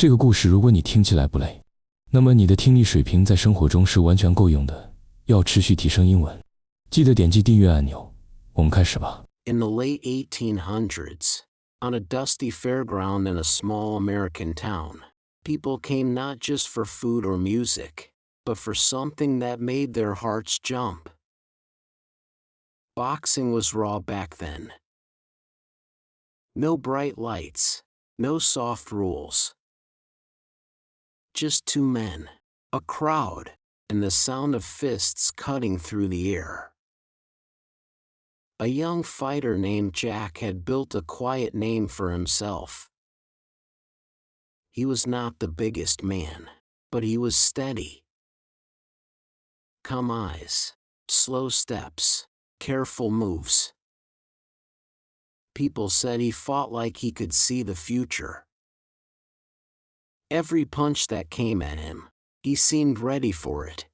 这个故事如果你听起来不累，那么你的听力水平在生活中是完全够用的。要持续提升英文，记得点击订阅按钮。我们开始吧。 In the late 1800s, on a dusty fairground in a small American town, people came not just for food or music, but for something that made their hearts jump. Boxing was raw back then. No bright lights, no soft rules. Just two men, a crowd, and the sound of fists cutting through the air. A young fighter named Jack had built a quiet name for himself. He was not the biggest man, but he was steady. Calm eyes, slow steps, careful moves. People said he fought like he could see the future. Every punch that came at him, he seemed ready for it.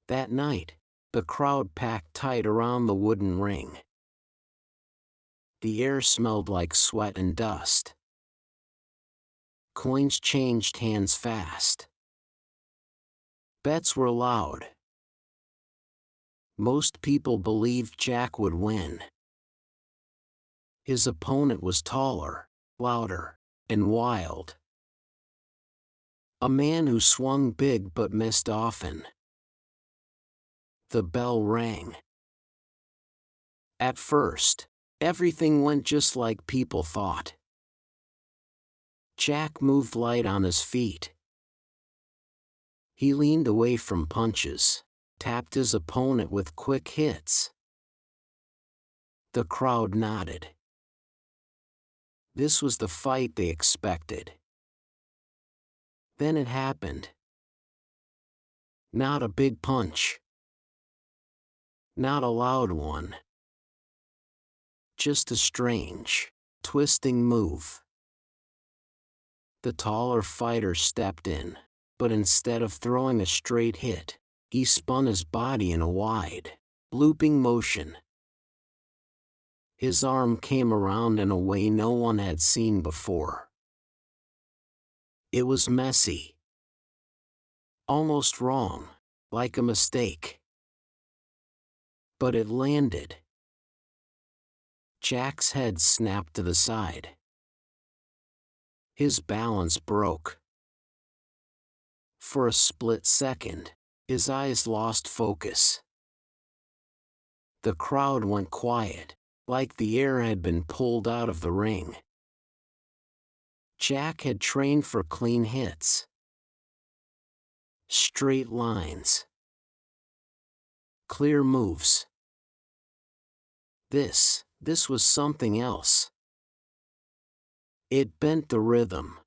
That night, the crowd packed tight around the wooden ring. The air smelled like sweat and dust. Coins changed hands fast. Bets were loud. Most people believed Jack would win. His opponent was taller, louder, and wild. A man who swung big but missed often. The bell rang. At first, everything went just like people thought. Jack moved light on his feet. He leaned away from punches, tapped his opponent with quick hits. The crowd nodded. This was the fight they expected. Then it happened. Not a big punch. Not a loud one. Just a strange, twisting move. The taller fighter stepped in, but instead of throwing a straight hit, he spun his body in a wide, looping motion. His arm came around in a way no one had seen before. It was messy. Almost wrong, like a mistake. But it landed. Jack's head snapped to the side. His balance broke. For a split second, his eyes lost focus. The crowd went quiet, like the air had been pulled out of the ring. Jack had trained for clean hits. Straight lines. Clear moves. This was something else. It bent the rhythm.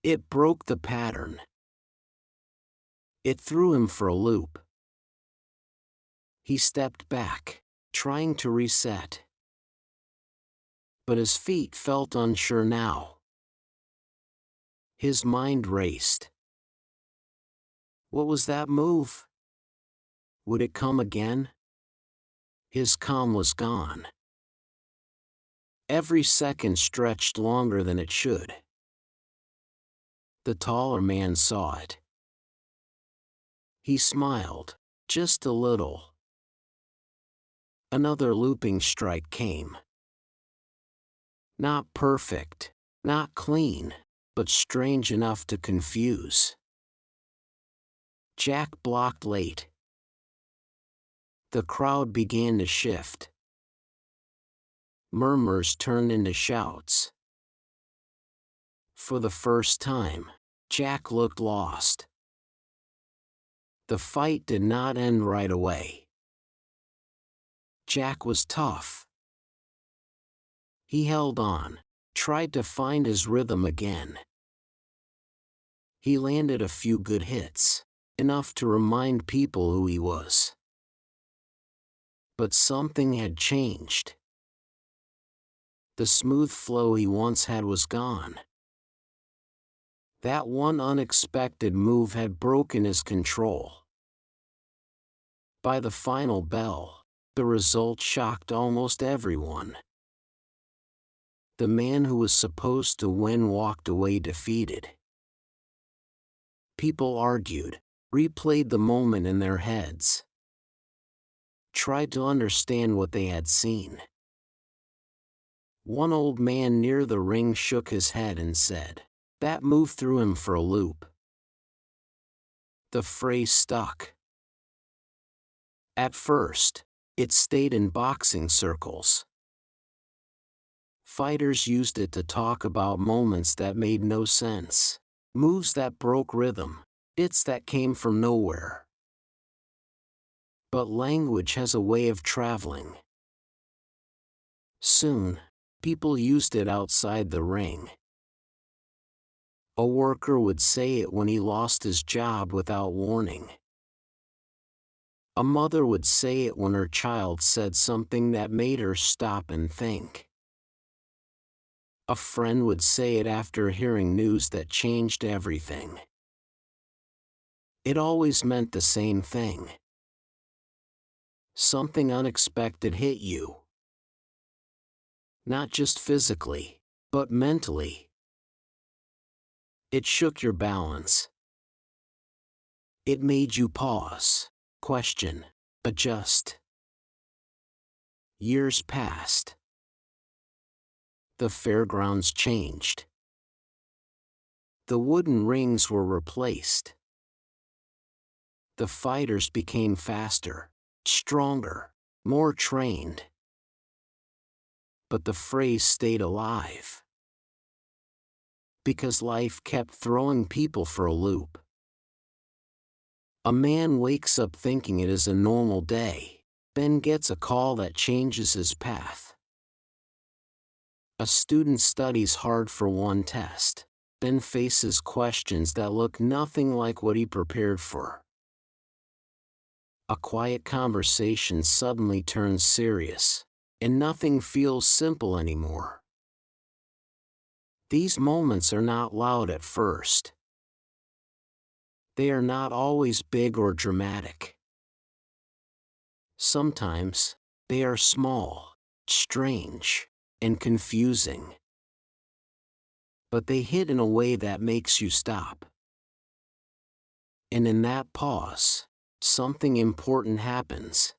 It broke the pattern. It threw him for a loop. He stepped back, trying to reset. But his feet felt unsure now. His mind raced. What was that move? Would it come again? His calm was gone. Every second stretched longer than it should. The taller man saw it. He smiled, just a little. Another looping strike came. Not perfect, not clean, but strange enough to confuse. Jack blocked late. The crowd began to shift. Murmurs turned into shouts. For the first time, Jack looked lost. The fight did not end right away. Jack was tough. He held on, tried to find his rhythm again. He landed a few good hits, enough to remind people who he was. But something had changed. The smooth flow he once had was gone. That one unexpected move had broken his control. By the final bell, the result shocked almost everyone. The man who was supposed to win walked away defeated. People argued, replayed the moment in their heads, tried to understand what they had seen. One old man near the ring shook his head and said, "That move threw him for a loop." The phrase stuck. At first, it stayed in boxing circles. Fighters used it to talk about moments that made no sense, moves that broke rhythm, hits that came from nowhere. But language has a way of traveling. Soon, people used it outside the ring. A worker would say it when he lost his job without warning. A mother would say it when her child said something that made her stop and think. A friend would say it after hearing news that changed everything. It always meant the same thing. Something unexpected hit you. Not just physically, but mentally. It shook your balance. It made you pause, question, adjust. Years passed. The fairgrounds changed. The wooden rings were replaced. The fighters became faster, stronger, more trained. But the phrase stayed alive. Because life kept throwing people for a loop. A man wakes up thinking it is a normal day, then gets a call that changes his path. A student studies hard for one test, then faces questions that look nothing like what he prepared for. A quiet conversation suddenly turns serious, and nothing feels simple anymore. These moments are not loud at first. They are not always big or dramatic. Sometimes, they are small, strange, and confusing. But they hit in a way that makes you stop. And in that pause, something important happens.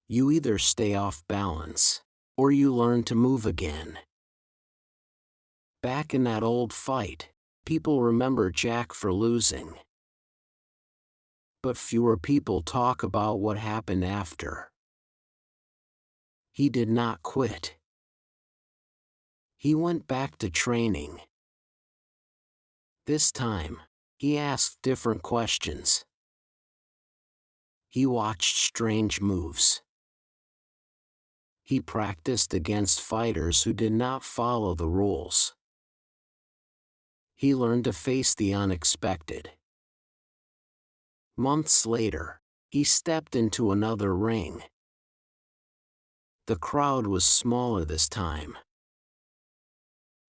You either stay off balance, or you learn to move again. Back in that old fight, people remember Jack for losing. But fewer people talk about what happened after. He did not quit. He went back to training. This time, he asked different questions. He watched strange moves. He practiced against fighters who did not follow the rules. He learned to face the unexpected. Months later, he stepped into another ring. The crowd was smaller this time.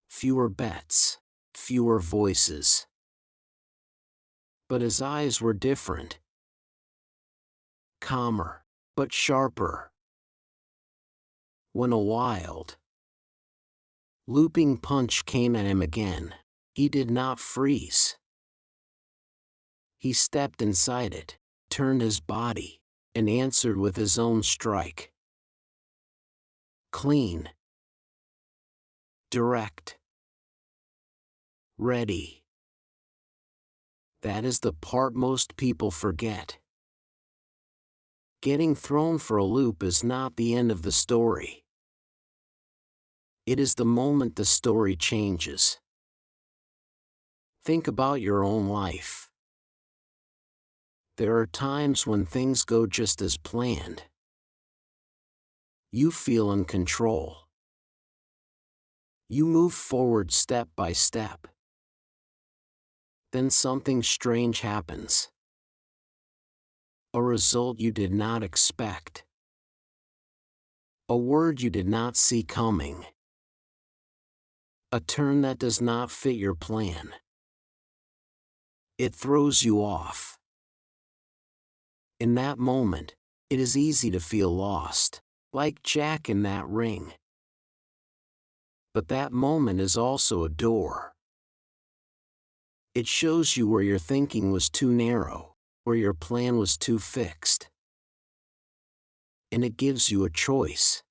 Fewer bets, fewer voices. But his eyes were different. Calmer, but sharper. When a wild, looping punch came at him again, he did not freeze. He stepped inside it, turned his body, and answered with his own strike. Clean. Direct. Ready. That is the part most people forget. Getting thrown for a loop is not the end of the story. It is the moment the story changes. Think about your own life. There are times when things go just as planned. You feel in control. You move forward step by step. Then something strange happens. A result you did not expect. A word you did not see coming. A turn that does not fit your plan. It throws you off. In that moment, it is easy to feel lost, like Jack in that ring. but that moment is also a door. It shows you where your thinking was too narrow, where your plan was too fixed. And it gives you a choice.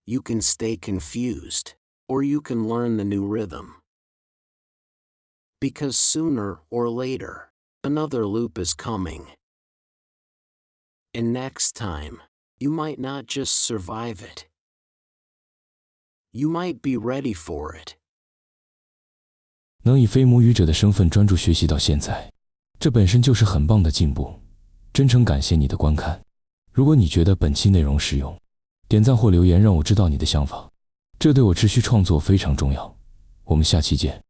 You can stay confused, or you can learn the new rhythm. Because sooner or later, another loop is coming. And next time, you might not just survive it. You might be ready for it. 能以非母语者的身份专注学习到现在，这本身就是很棒的进步。真诚感谢你的观看。如果你觉得本期内容实用，点赞或留言让我知道你的想法，这对我持续创作非常重要。我们下期见。